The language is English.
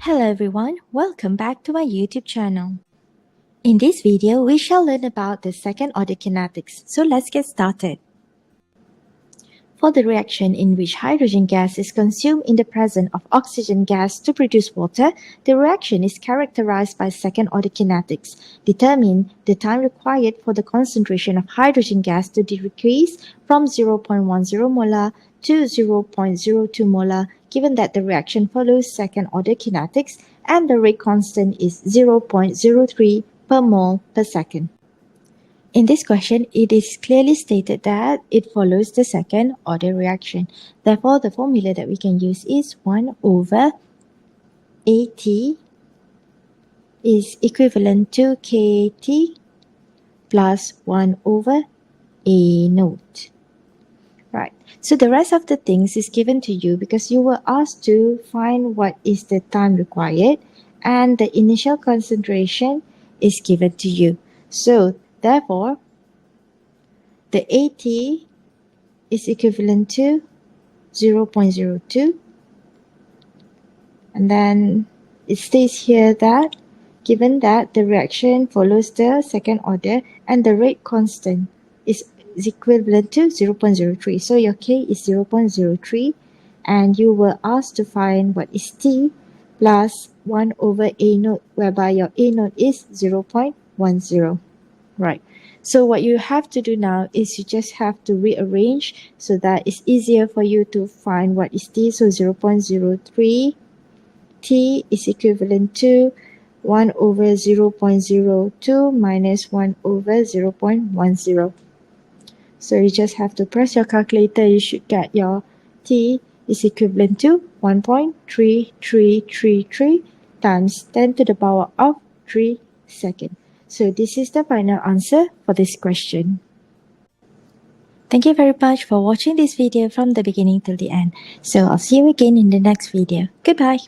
Hello everyone, welcome back to my YouTube channel. In this video, we shall learn about the second order kinetics, so let's get started. For the reaction in which hydrogen gas is consumed in the presence of oxygen gas to produce water, the reaction is characterized by second order kinetics. Determine the time required for the concentration of hydrogen gas to decrease from 0.10 molar to 0.02 molar given that the reaction follows second order kinetics and the rate constant is 0.03 per mole per second. In this question, it is clearly stated that it follows the second order reaction. Therefore, the formula that we can use is 1 over AT is equivalent to KT plus 1 over A naught. Right. So the rest of the things is given to you because you were asked to find what is the time required and the initial concentration is given to you. So therefore, the AT is equivalent to 0.02, and then it states here that given that the reaction follows the second order and the rate constant is equivalent to 0.03, so your K is 0.03 and you were asked to find what is T plus 1 over A naught, whereby your A naught is 0.10. Right. So what you have to do now is you just have to rearrange so that it's easier for you to find what is T. So 0.03 T is equivalent to 1 over 0.02 minus 1 over 0.10. So you just have to press your calculator. You should get your T is equivalent to 1.3333 times 10 to the power of 3 seconds. So this is the final answer for this question. Thank you very much for watching this video from the beginning till the end. So I'll see you again in the next video. Goodbye.